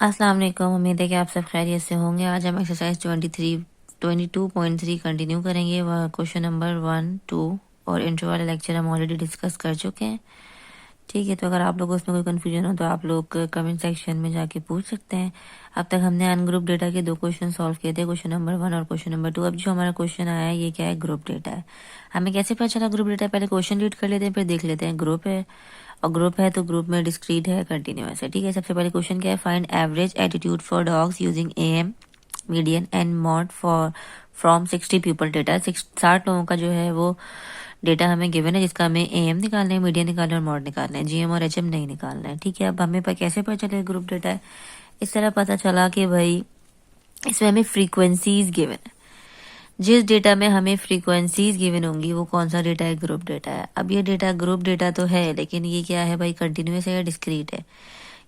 अस्सलाम वालेकुम। उम्मीद है कि आप सब खैरियत से होंगे। आज हम एक्सरसाइज 22.3 कंटिन्यू करेंगे। वह क्वेश्चन नंबर 1, 2 और इंट्रो वाले लेक्चर हम ऑलरेडी डिस्कस कर चुके हैं। ठीक है, तो अगर आप लोगों को उसमें कोई कन्फ्यूजन हो तो आप लोग कमेंट सेक्शन में जाके पूछ सकते हैं। अब तक हमने अनग्रुप डेटा के 2 क्वेश्चन सॉल्व किए थे, क्वेश्चन नंबर 1 और क्वेश्चन नंबर 2। अब जो हमारा क्वेश्चन आया है ये क्या है? ग्रुप डेटा है। हमें कैसे पता चला ग्रुप डेटा? पहले क्वेश्चन रीड कर लेते हैं, फिर देख लेते हैं। ग्रुप है और ग्रुप है तो ग्रुप में डिस्क्रीट है, कंटिन्यूअस है। ठीक है, सबसे पहले क्वेश्चन क्या है? Find average attitude for dogs using am, median and mod for from 60 people data. 60 लोगों का जो है वो डेटा हमें गिवन है, जिसका हमें एएम निकालना है, मीडियन निकालना है और मॉड निकालना है। जीएम और एचएम नहीं निकालना है। ठीक है, अब हमें कैसे पता चले ग्रुप डेटा है? इस तरह पता चला कि भाई इसमें हमें फ्रीक्वेंसीज गिवन है। जिस डेटा में हमें फ्रीक्वेंसीज गिवन होंगी वो कौन सा डेटा है? ग्रुप डेटा है। अब ये डेटा ग्रुप डेटा तो है, लेकिन ये क्या है भाई? कंटिन्यूअस है या डिस्क्रीट है?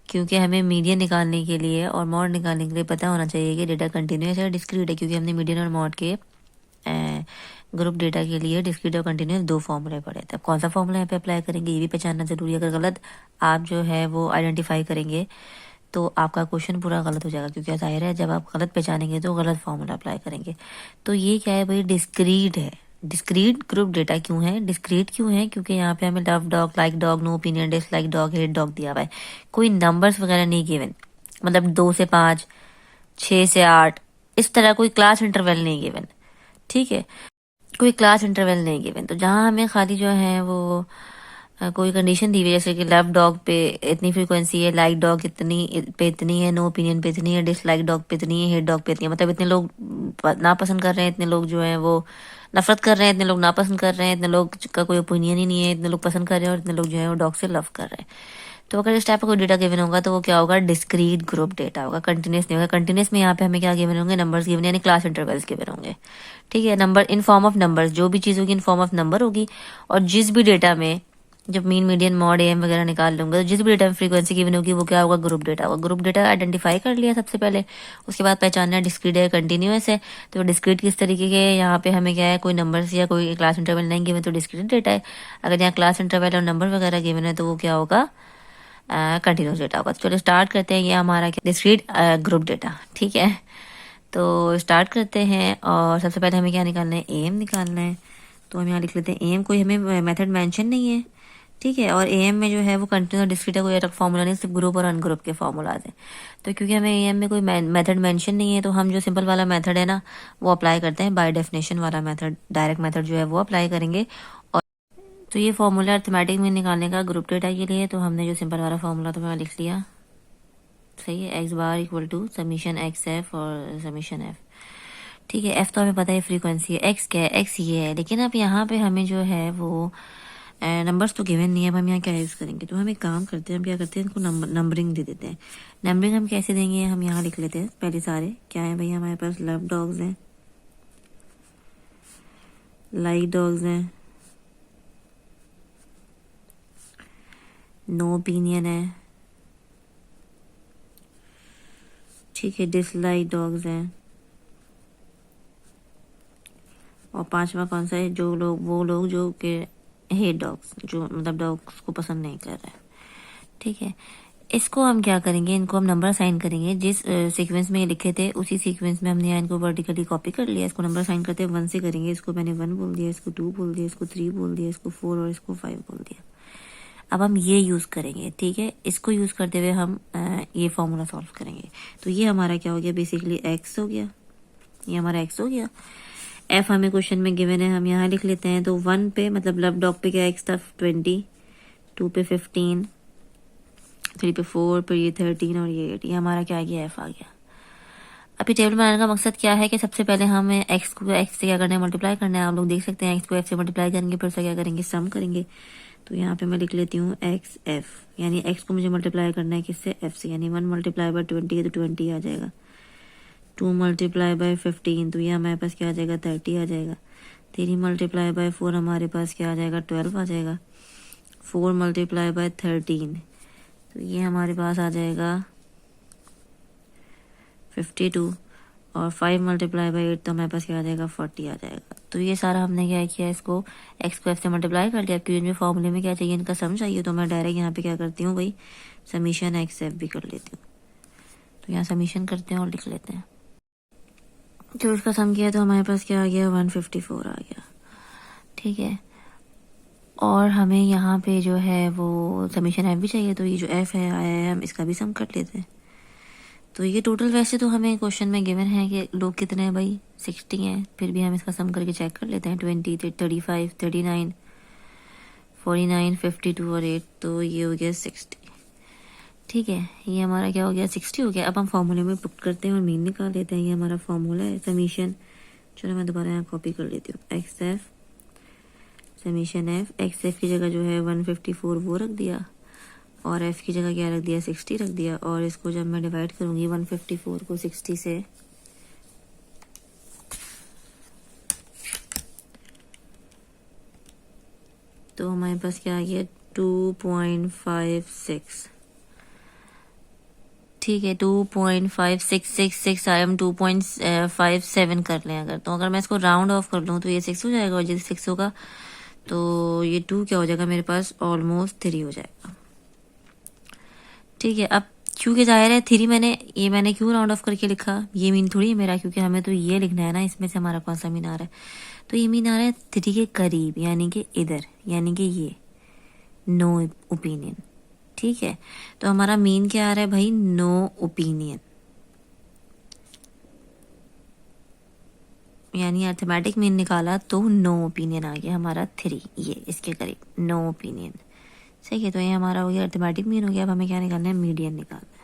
क्योंकि हमें मीडियन निकालने के लिए और मॉड निकालने के लिए पता होना चाहिए कि डेटा कंटिन्यूअस है या डिस्क्रीट है, क्योंकि हमने मीडियन और मॉड के ग्रुप डेटा के लिए डिस्क्रीट और कंटिन्यूअस 2 फॉर्मूले पढ़े थे। अब कौन सा फॉर्मूला यहाँ पे अप्लाई करेंगे ये भी पहचानना जरूरी है। अगर गलत आप जो है वो आइडेंटिफाई करेंगे तो आपका क्वेश्चन पूरा गलत हो जाएगा, क्योंकि जाहिर है जब आप गलत पहचानेंगे तो गलत फॉर्मूला अप्लाई करेंगे। तो ये क्या है भाई? डिस्क्रीट है। डिस्क्रीट ग्रुप डेटा क्यों है? डिस्क्रीट क्यों है? क्योंकि यहाँ पे हमें love dog, like dog, no opinion, dislike dog, hate dog दिया हुआ है। कोई नंबर्स वगैरह नहीं गिवन, मतलब 2 से 5, 6 से 8, इस तरह कोई क्लास इंटरवल नहीं गिवन। ठीक है, कोई क्लास इंटरवल नहीं गिवन। तो जहाँ हमें खाली जो है वो कोई कंडीशन दी हुई है, जैसे कि लव डॉग पे इतनी फ्रीक्वेंसी है, लाइक डॉग इतनी पे इतनी है, नो ओपिनियन पे इतनी है, डिसलाइक डॉग पे इतनी है, हेट डॉग पे इतनी है। मतलब इतने लोग नापसंद कर रहे हैं, इतने लोग जो है वो नफरत कर रहे हैं, इतने लोग नापसंद कर रहे हैं, इतने लोग का कोई ओपिनियन ही नहीं है, इतने लोग पसंद कर रहे हैं और इतने लोग जो है वो डॉग से लव कर रहे हैं। तो अगर इस टाइप का कोई डेटा गिवन होगा तो वो क्या होगा? डिस्क्रीट ग्रुप डेटा होगा, कंटिन्यूस नहीं होगा। कंटिन्यूस में यहाँ पे हमें क्या गिवन होंगे? नंबर्स गिवन, यानी क्लास इंटरवल्स गिवन होंगे। ठीक है, number in form of numbers, जो भी चीज होगी इन फॉर्म ऑफ नंबर होगी। और जिस भी डेटा में जब मीन, मीडियन, मॉड, एम वगैरह निकाल लूंगा तो जिस भी डेटा में फ्रीक्वेंसी गिवन होगी वो क्या होगा? ग्रुप डेटा होगा। ग्रुप डेटा आइडेंटिफाई कर लिया सबसे पहले, उसके बाद पहचानना है डिस्क्रीट है, कंटिन्यूअस है। तो डिस्क्रीट किस तरीके के है? यहाँ पे हमें क्या है? कोई नंबर्स या कोई क्लास इंटरवल नहीं गिवन तो डिस्क्रीट डेटा है। अगर यहाँ क्लास इंटरवल और नंबर वगैरह गिवन है तो वो क्या होगा? कंटिन्यूस डेटा होगा। तो चलो स्टार्ट करते हैं। ये हमारा डिस्क्रीट ग्रुप डेटा। ठीक है, तो स्टार्ट करते हैं। और सबसे पहले हमें क्या निकालना है? एम निकालना है। तो हम यहाँ लिख लेते हैं एम। कोई हमें मेथड मेंशन नहीं है। ठीक है, और एम में जो है वो कंटिन्यूस डिस्क्रीट है, कोई अलग फॉर्मूला नहीं, सिर्फ ग्रुप और अनग्रुप के फॉर्मूलाज हैं। तो क्योंकि हमें एम में कोई मेथड मेंशन नहीं है तो हम जो सिंपल वाला मेथड है ना वो अप्लाई करते हैं। बाय डेफिनेशन वाला मेथड, डायरेक्ट मेथड जो है वो अप्लाई करेंगे। और तो ये फॉर्मूला अर्थमेटिक में निकालने का ग्रुप डेटा के लिए, तो हमने जो सिंपल वाला फॉर्मूला तो मैं लिख लिया। सही है, X bar equal to summation X F और समीशन एफ। ठीक है, एफ तो हमें पता है फ्रीक्वेंसी है, एक्स क्या है? एक्स ये है। लेकिन अब यहाँ पे हमें जो है वो नंबर्स तो गिवन नहीं है। अब हम यहाँ क्या यूज करेंगे? तो हम एक काम करते हैं, हम क्या करते हैं, इनको नंबरिंग दे देते हैं। नंबरिंग हम कैसे देंगे? हम यहाँ लिख लेते हैं पहले सारे क्या है भाई। हमारे पास लव डॉग्स हैं, लाइक डॉग्स हैं, नो ओपिनियन है, ठीक है, डिसलाइक डॉग्स हैं, और 5वां कौन सा है? जो लोग, वो लोग जो के हेट डॉग्स, जो मतलब डॉग्स को पसंद नहीं कर रहे हैं। ठीक है, इसको हम क्या करेंगे? इनको हम नंबर असाइन करेंगे। जिस सीक्वेंस में ये लिखे थे उसी सीक्वेंस में हमने यहाँ इनको वर्टिकली कॉपी कर लिया। इसको नंबर असाइन करते हैं 1 से करेंगे। इसको मैंने 1 बोल दिया, इसको 2 बोल दिया, इसको 3 बोल दिया, इसको 4 और इसको 5 बोल दिया। अब हम ये यूज करेंगे। ठीक है, इसको यूज करते हुए हम ये फॉर्मूला सॉल्व करेंगे। तो ये हमारा क्या हो गया? बेसिकली एक्स हो गया, ये हमारा एक्स हो गया। एफ हमें क्वेश्चन में गिवन है, हम यहाँ लिख लेते हैं। तो 1 पे मतलब लव डॉग पे क्या एक्स था? 20, 2 पे 15, 3 पे 4, पर ये 13 और ये 8। ये हमारा क्या आ गया? एफ आ गया। अभी टेबल बनाने का मकसद क्या है कि सबसे पहले हमें एक्स को एक्स से क्या करना है? मल्टीप्लाई करना है। आप लोग देख सकते हैं एक्स को एफ से मल्टीप्लाई करेंगे, फिर से क्या करेंगे? सम करेंगे। तो यहाँ पे मैं लिख लेती हूँ एक्स एफ, यानी एक्स को मुझे मल्टीप्लाई करना है किससे? एफ से। यानी 1 मल्टीप्लाई बाय 20 है तो 20 आ जाएगा। 2 मल्टीप्लाई बाय 15 तो ये हमारे पास क्या आ जाएगा? 30 आ जाएगा। 3 मल्टीप्लाई बाय 4 हमारे पास क्या आ जाएगा? 12 आ जाएगा। 4 मल्टीप्लाई बाय 13 तो ये हमारे पास आ जाएगा 52। और 5 मल्टीप्लाई बाई 8 तो हमारे पास क्या आ जाएगा? 40 आ जाएगा। तो ये सारा हमने क्या किया? इसको एक्स को एफ से मल्टीप्लाई कर लिया। क्योंकि मुझे फॉर्मूले में क्या चाहिए? इनका सम चाहिए। तो मैं डायरेक्ट यहाँ पे क्या करती हूँ भाई? समीशन एक्स एफ भी कर लेती हूँ। तो यहाँ समीशन करते हैं और लिख लेते हैं। तो उसका सम किया तो हमारे पास क्या आ गया, 154 आ गया। ठीक है, और हमें यहाँ पे जो है वो समीशन एफ भी चाहिए, तो ये जो एफ है आया है, हम इसका भी सम कर लेते हैं। तो ये टोटल वैसे तो हमें क्वेश्चन में गिवन है कि लोग कितने हैं भाई, 60 हैं, फिर भी हम इसका सम करके चेक कर लेते हैं। 20, 35, 39, 49, 52 और 8, तो ये हो गया 60। ठीक है, ये हमारा क्या हो गया, 60 हो गया। अब हम फॉर्मूले में पुट करते हैं और मीन निकाल लेते हैं। ये हमारा फॉर्मूला है समीशन, चलो मैं दोबारा यहाँ कॉपी कर लेती हूँ। X F summation F, x F की जगह जो है 154 वो रख दिया, और एफ की जगह क्या रख दिया, 60 रख दिया। और इसको जब मैं डिवाइड करूँगी 154 को 60 से, तो हमारे पास क्या आ गया, 2.56। ठीक है, 2.5666 आया, हम 2.57 कर लें अगर, तो अगर मैं इसको राउंड ऑफ कर लूँ तो ये 6 हो जाएगा, और जैसे 6 होगा तो ये 2 क्या हो जाएगा मेरे पास, ऑलमोस्ट 3 हो जाएगा। ठीक है, अब क्योंकि जाहिर है 3 मैंने क्यों राउंड ऑफ करके लिखा, ये मीन थोड़ी है मेरा, क्योंकि हमें तो ये लिखना है ना, इसमें से हमारा कौन सा मीन आ रहा है, तो ये मीन आ रहा है 3 के करीब, यानी कि इधर, यानी कि ये नो ओपिनियन। ठीक है, तो हमारा मीन क्या आ रहा है भाई, नो ओपिनियन, यानी अर्थमेटिक मीन निकाला तो नो ओपिनियन आ गया हमारा 3, ये इसके करीब नो ओपिनियन। सही है, तो ये हमारा हो गया अर्थमेटिक मीन हो गया। अब हमें क्या निकालना है, मीडियन निकालना है।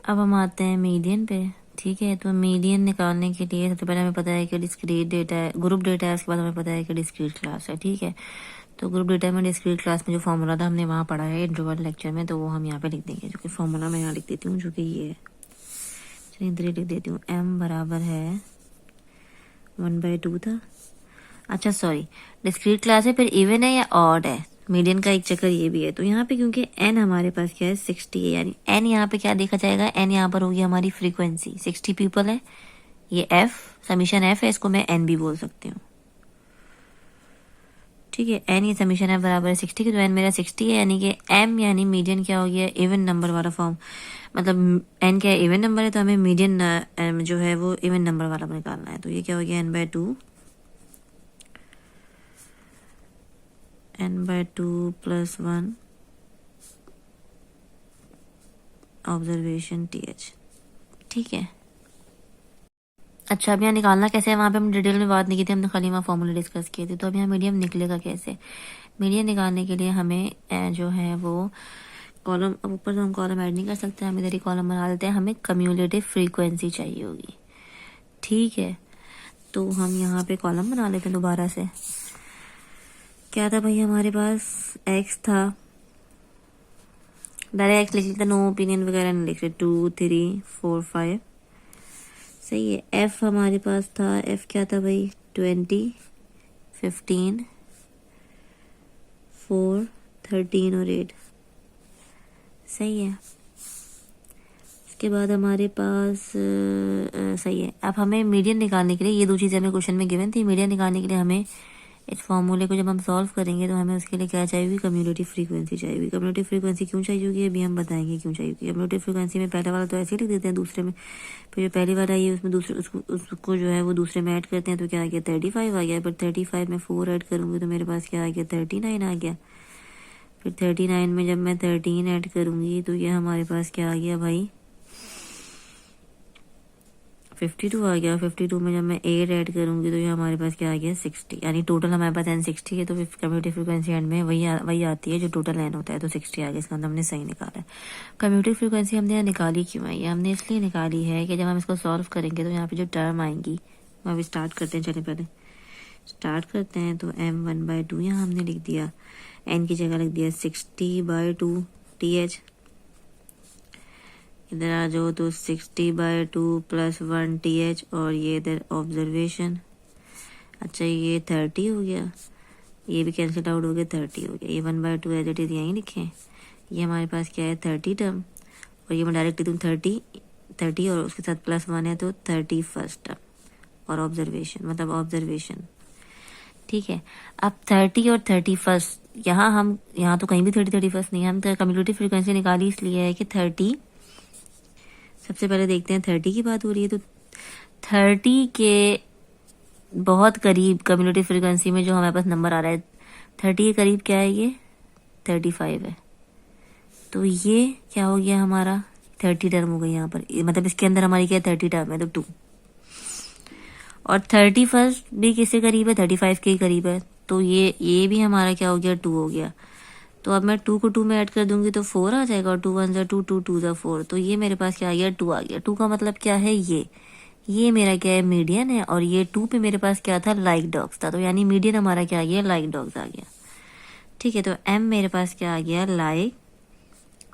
अब हम आते हैं मीडियन पे। ठीक है, तो मीडियन निकालने के लिए सबसे पहले हमें पता है कि डिस्क्रीट डेटा है, ग्रुप डेटा है, उसके बाद हमें पता है कि डिस्क्रीट क्लास है। ठीक है, तो ग्रुप डेटा में डिस्क्रीट क्लास में जो फॉर्मूला था हमने वहाँ पढ़ा है इंटरवल लेक्चर में, तो वो हम यहाँ पे लिख देंगे, जो कि फॉर्मूला मैं यहाँ लिख देती हूँ, जो कि ये है। चलिए इधर लिख देती हूँ, m बराबर है 1/2 था। अच्छा सॉरी, डिस्क्रीट क्लास है, फिर इवन है या ऑड है, मीडियन का एक चक्कर ये भी है। तो यहाँ पे क्योंकि n हमारे पास क्या है, 60 है, यानी n यहाँ पे क्या देखा जाएगा, n यहाँ पर होगी हमारी फ्रीक्वेंसी, 60 पीपल है, ये f समीशन f है, इसको मैं n भी बोल सकती हूँ। ठीक है, n ये समीशन f बराबर है 60 के, तो n मेरा 60 है, यानी कि m यानी मीडियन क्या हो गया, इवन नंबर वाला फॉर्म, मतलब n क्या है, इवन नंबर है, तो हमें मीडियन जो है वो इवन नंबर वाला निकालना है। तो ये क्या हो गया, n/2 + 1 ऑब्जर्वेशन th। ठीक है, अच्छा अब यहाँ निकालना कैसे है, वहाँ पे हम डिटेल में बात नहीं की थी, हमने खाली वहाँ फॉर्मूले डिस्कस किए थे। तो अब यहाँ मीडियम निकलेगा कैसे, मीडियम निकालने के लिए हमें जो है वो कॉलम, अब ऊपर तो हम कॉलम ऐड नहीं कर सकते, हम इधर ही कॉलम बना देते हैं, हमें कम्यूलेटिव फ्रीक्वेंसी चाहिए होगी। ठीक है, तो हम यहाँ पे कॉलम बना लेते हैं दोबारा से। क्या था भाई हमारे पास, एक्स था, डायरेक्ट एक्स लिख लेते, नो ओपिनियन वगैरह नहीं लिख रहे, 2, 3, 4, 5। सही है, एफ हमारे पास था, एफ क्या था भाई, 20, 15, 4, 13 और 8। सही है, इसके बाद हमारे पास सही है। अब हमें मीडियन निकालने के लिए, ये दो चीज़ें हमें क्वेश्चन में गिवन थी, मीडियन निकालने के लिए हमें इस फॉर्मूले को जब हम सॉल्व करेंगे तो हमें उसके लिए क्या चाहिए, कम्यूलेटिव फ्रीक्वेंसी चाहिए। कम्यूलेटिव फ्रीक्वेंसी क्यों चाहिए होगी, अभी हम बताएंगे क्यों चाहिए। कम्यूलेटिव फ्रीक्वेंसी में पहला वाला तो ऐसे ही लिख देते हैं, दूसरे में फिर जो पहली वाला है उसमें दूसरे उसको जो है वो दूसरे में ऐड करते हैं, तो क्या आ गया, 35 आ गया। फिर 35 में 4 ऐड करूँगी तो मेरे पास क्या आ गया, 39 आ गया। फिर 39 में जब मैं 13 ऐड करूँगी तो ये हमारे पास क्या आ गया भाई, 52 आ गया। 52 में जब मैं 8 ऐड करूंगी तो ये हमारे पास क्या आ गया, 60, यानी टोटल हमारे पास n60 है। तो कम्यूटेटिव फ्रीक्वेंसी एंड में वही आती है जो टोटल n होता है, तो 60 आ गया, इसका मतलब हमने सही निकाला है। कम्यूटेटिव फ्रीक्वेंसी हमने यहाँ निकाली क्यों है, ये हमने इसलिए निकाली है कि जब हम इसको सॉल्व करेंगे तो यहाँ पे जो टर्म आएंगी, वो अभी स्टार्ट करते हैं, चले पहले स्टार्ट करते हैं। तो m 1/2 यहाँ हमने लिख दिया, n की जगह लिख दिया 60/2 th, इधर आ जाओ तो 60/2 + 1 th, और ये इधर ऑब्जर्वेशन। अच्छा ये 30 हो गया, ये भी कैंसिल आउट हो गया, 30 हो गया। ये 1/2 एज इट इज यहीं लिखें, ये हमारे पास क्या है 30 टर्म, और ये मैं डायरेक्ट लिख दूँ 30 और उसके साथ +1 है तो 31 टर्म, और ऑब्जर्वेशन मतलब ऑब्जर्वेशन। ठीक है। अब 30 और 31, यहाँ तो कहीं भी 31 नहीं है, हम कम्यूटेटिव फ्रीक्वेंसी निकाली इसलिए है कि 30, सबसे पहले देखते हैं 30 की बात हो रही है, तो 30 के बहुत करीब कम्यूटेटिव फ्रीक्वेंसी में जो हमारे पास नंबर आ रहा है 30 के करीब क्या है, ये 35 है। तो ये क्या हो गया हमारा 30 टर्म हो गई यहाँ पर, मतलब इसके अंदर हमारी क्या 30 टर्म है, तो 2। और 31 भी किसके करीब है, 35 के करीब है, तो ये भी हमारा क्या हो गया 2 हो गया। तो अब मैं 2 को 2 में ऐड कर दूंगी तो 4 आ जाएगा, और 2 1 जा 2, 2 2 जा 4, तो ये मेरे पास क्या आ गया 2 आ गया। 2 का मतलब क्या है, ये मेरा क्या है मीडियन है, और ये 2 पे मेरे पास क्या था लाइक डॉग्स था, तो यानी मीडियन हमारा क्या आ गया लाइक डॉग्स आ गया। ठीक है, तो एम मेरे पास क्या आ गया लाइक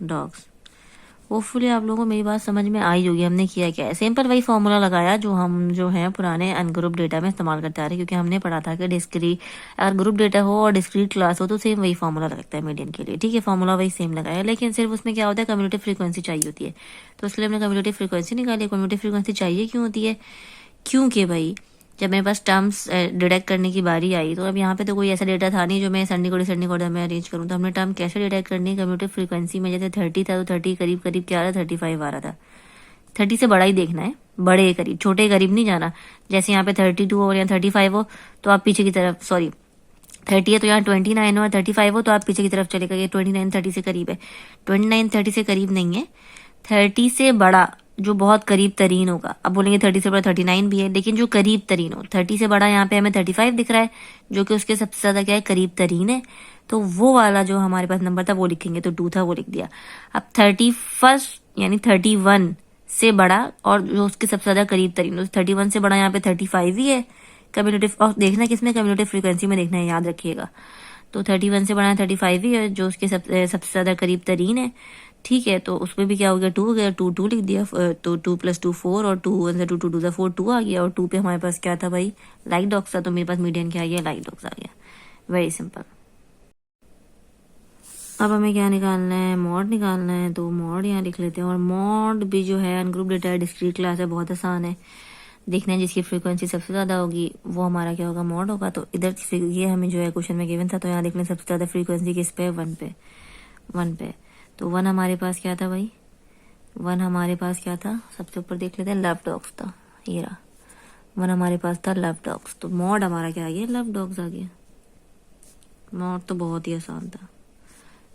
डॉग्स। होपफुली आप लोगों को मेरी बात समझ में आई होगी। हमने किया क्या है, सिंपल वही फॉर्मूला लगाया जो हम जो है पुराने अनग्रुप डेटा में इस्तेमाल करते आ रहे हैं, क्योंकि हमने पढ़ा था कि डिस्क्रीट अगर ग्रुप डेटा हो और डिस्क्रीट क्लास हो तो सेम वही फॉर्मूला लगता है मीडियन के लिए। ठीक है, फॉर्मूला वही सेम लगाया, लेकिन सिर्फ उसमें क्या होता है कम्यूटेटिव फ्रीक्वेंसी चाहिए होती है, तो इसलिए हमने कम्यूटेटिव फ्रीक्वेंसी निकाली। कम्यूटेटिव फ्रीक्वेंसी चाहिए क्यों होती है, क्योंकि भाई जब मेरे पास टर्म्स डिटेक्ट करने की बारी आई, तो अब यहाँ पे तो कोई ऐसा डेटा था नहीं जो मैं संडे को मैं अरेंज करूँ, तो हमने टर्म कैसे डिटेक्ट करनी, कम्यूटेटिव फ्रीक्वेंसी में जैसे 30 था तो 30 करीब करीब क्या आ रहा, 35 आ रहा था। 30 से बड़ा ही देखना है, बड़े के करीब, छोटे के करीब नहीं जाना। जैसे यहाँ पे 32 हो और यहाँ 35 हो तो आप पीछे की तरफ, सॉरी 30 है तो यहाँ 29 हो और 35 हो तो आप पीछे की तरफ चलेगा, ये 29 30 से करीब है। 29 30 से करीब नहीं है, 30 से बड़ा जो बहुत करीब तरीन होगा। अब बोलेंगे 30 से बड़ा 39 भी है, लेकिन जो करीब तरीन हो, 30 से बड़ा यहाँ पे हमें 35 दिख रहा है जो कि उसके सबसे ज्यादा क्या है करीब तरीन है, तो वो वाला जो हमारे पास नंबर था वो लिखेंगे, तो 2 था वो लिख दिया। अब 31 यानी 31 से बड़ा और जो उसके सबसे ज्यादा करीब तरीन हो, 31 से बड़ा यहाँ पे 35 ही है कम्यूटेटिव, और देखना किसमें कम्यूटेटिव फ्रीक्वेंसी में देखना है, याद रखिएगा। तो 31 से बड़ा 35 ही है जो उसके सबसे ज्यादा करीब तरीन है। ठीक है, तो उसमें भी क्या हो गया 2 हो गया, 2 2 लिख दिया, तो 2 + 2 4 और 2 1 2 2 2 4 2 आ गया, और 2 पे हमारे पास क्या था भाई लाइक डॉग्स था, तो मेरे पास मीडियन क्या आ गया लाइक डॉग्स आ गया। Very simple. अब हमें क्या निकालना है, मॉड निकालना है, तो मॉड यहाँ लिख लेते हैं। और मॉड भी जो है अनग्रुप डेटा है, डिस्क्रीट क्लास है, बहुत आसान है देखना है, जिसकी फ्रीक्वेंसी सबसे ज्यादा होगी वो हमारा क्या होगा मॉड होगा। तो इधर ये हमें जो है क्वेश्चन में गिवन था, तो यहाँ देख लें सबसे ज्यादा फ्रीक्वेंसी किस पे, 1 पे। तो 1 हमारे पास क्या था भाई, 1 हमारे पास क्या था, सबसे ऊपर देख लेते हैं लव डॉग्स था, ये रहा 1 हमारे पास था लव डॉग्स, तो मॉड हमारा क्या आ गया लव डॉग्स आ गया। मॉड तो बहुत ही आसान था,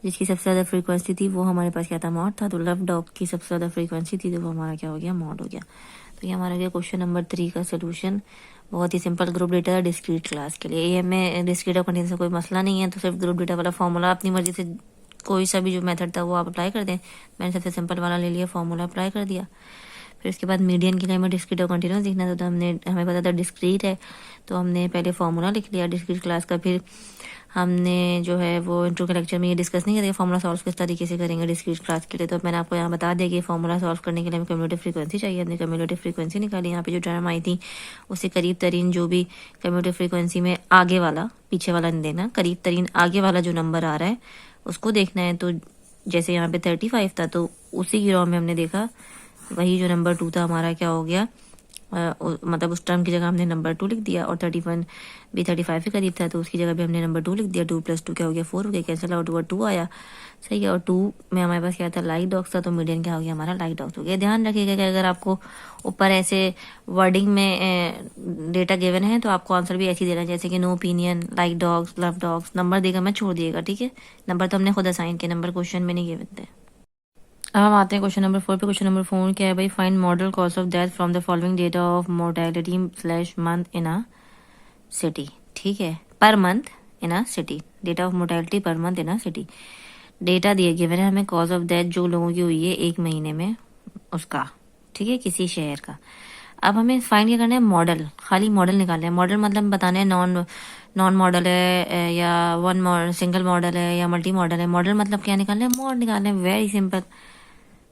जिसकी सबसे ज्यादा फ्रीक्वेंसी थी वो हमारे पास क्या था मॉड था, तो लव डॉग की सबसे ज्यादा फ्रीक्वेंसी थी तो वो हमारा क्या हो गया मॉड हो गया। तो ये हमारा गया क्वेश्चन नंबर 3 का सोल्यूशन। बहुत ही simple group data discrete class के लिए, ये में डिस्क्रीट और कंटिन्यूस से कोई मसला नहीं है, तो सिर्फ ग्रुप डेटा वाला फॉर्मूला अपनी मर्जी से कोई सा भी जो मेथड था वो आप अप्लाई कर दें। मैंने सबसे सिंपल वाला ले लिया, फॉर्मूला अप्लाई कर दिया। फिर उसके बाद मीडियन के लिए हमें डिस्क्रीट और कंटिन्यूस दिखना था, तो हमें पता था डिस्क्रीट है, तो हमने पहले फॉर्मूला लिख लिया डिस्क्रीट क्लास का। फिर हमने जो है वो इंट्रो के लेक्चर में ये डिस्कस नहीं करेंगे फॉर्मूला सॉल्व किस तरीके से करेंगे डिस्क्रीट क्लास के लिए, तो मैंने आपको यहाँ बता दिया कि फॉर्मूला सॉल्व करने के लिए हमें कम्यूटेटिव फ्रीक्वेंसी चाहिए। हमने कम्यूटेटिव फ्रीक्वेंसी निकाली, यहाँ पे जो टर्म आई थी उससे करीब तरीन जो भी कम्यूटेटिव फ्रीक्वेंसी में आगे वाला, पीछे वाला नहीं देना, करीब तरीन आगे वाला जो नंबर आ रहा है उसको देखना है। तो जैसे यहाँ पे 35 था तो उसी की रॉ में हमने देखा वही जो नंबर 2 था हमारा क्या हो गया, मतलब उस टर्म की जगह हमने नंबर 2 लिख दिया, और 31 भी 35 के करीब था तो उसकी जगह भी हमने नंबर 2 लिख दिया। 2 + 2 क्या हो गया 4 हो गया, कैंसिल आउट हुआ 2 आया, सही है। और 2 में हमारे पास क्या था लाइक डॉग्स था, तो मीडियन क्या हो गया हमारा लाइक डॉग्स हो गया। ध्यान रखिएगा कि अगर आपको ऊपर ऐसे वर्डिंग में डेटा गिवन है तो आपको आंसर भी ऐसे ही देना है, जैसे कि no opinion, like dogs, love dogs, number देगा मैं छोड़ दिएगा, ठीक है। नंबर तो हमने खुद असाइन किया, नंबर क्वेश्चन में नहीं गिवन थे। अब हम आते हैं क्वेश्चन नंबर 4 पे। क्वेश्चन नंबर 4 क्या है भाई, find modal cause of death from the following data of mortality month in a city. ठीक है, per month in a city, data of mortality per month in a city. Data दिए given है हमें cause of death जो लोगों की हुई है 1 महीने में उसका, ठीक है, किसी शहर का। अब हमें फाइंड क्या करना है, मॉडल, खाली मॉडल निकालना है। मॉडल मतलब बताना है नॉन मॉडल है या सिंगल मॉडल है या मल्टी मॉडल है। मॉडल मतलब क्या निकालना है, मॉड निकालना है, वेरी सिंपल।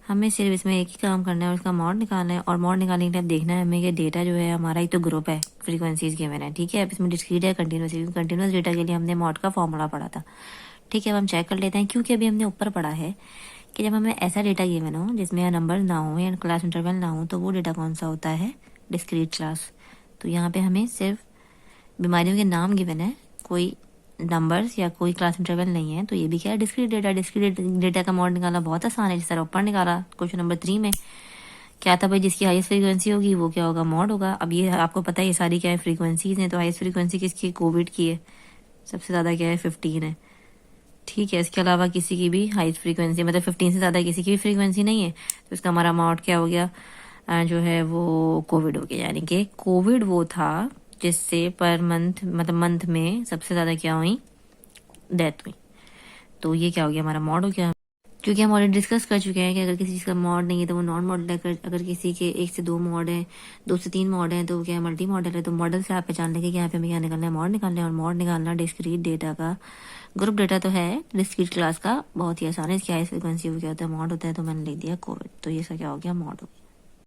हमें सिर्फ इसमें एक ही काम करना है और उसका मॉड निकालना है। और मॉड निकालने के लिए देखना है हमें कि डेटा जो है हमारा ही तो ग्रुप है, फ्रीक्वेंसीज गिवन है, ठीक है। अब इसमें डिस्क्रीट है कंटिन्यूस डेटा के लिए हमने मॉड का फॉर्मूला पढ़ा था, ठीक है। अब हम चेक कर लेते हैं, क्योंकि अभी हमने ऊपर पढ़ा है कि जब हमें ऐसा डेटा गिवन हो जिसमें नंबर ना हो या क्लास इंटरवल ना हो तो वो डेटा कौन सा होता है, डिस्क्रीट क्लास। तो यहाँ पे हमें सिर्फ बीमारियों के नाम गिवन है, कोई नंबर्स या कोई क्लास इंटरवल नहीं है, तो ये भी क्या है, डिस्क्रीट डेटा। डिस्क्रीट डेटा का मॉड निकालना बहुत आसान है, जिस तरह ऊपर निकाला क्वेश्चन नंबर 3 में क्या था भाई, जिसकी हाईएस्ट फ्रीक्वेंसी होगी वो क्या होगा, मॉड होगा। अब ये आपको पता है ये सारी क्या है, फ्रीक्वेंसीज हैं, तो हाईएस्ट फ्रीक्वेंसी किसकी, कोविड की है, सबसे ज़्यादा क्या है 15 है, ठीक है। इसके अलावा किसी की भी हाईएस्ट फ्रीक्वेंसी मतलब 15 से ज़्यादा किसी की भी फ्रीक्वेंसी नहीं है, तो इसका हमारा मॉड क्या हो गया, जो है वो कोविड हो गया। यानी कि कोविड वो था जिससे पर मंथ मतलब मंथ में सबसे ज़्यादा क्या हुई, डेथ हुई। तो ये क्या हो गया, हमारा मॉड हो गया। क्योंकि हम ऑलरेडी डिस्कस कर चुके हैं कि अगर किसी चीज़ का मॉड नहीं है तो वो नॉन मॉडल है, अगर किसी के 1 से 2 मॉड है, 2 से 3 मॉड है, तो वो क्या है, मल्टी मॉडल है। तो मॉडल से आप पहचान लेंगे कि यहाँ पे हमें क्या निकालना है, मॉड निकालना है। और मॉड निकालना डिस्क्रीट डेटा का, ग्रुप डेटा तो है, डिस्क्रीट क्लास का बहुत ही आसान है। इसकी हाई फ्रिक्वेंसी वो क्या होता है, मॉड होता है। तो मैंने लिख दिया कोविड, तो ये सब क्या हो गया, मॉड हो गया।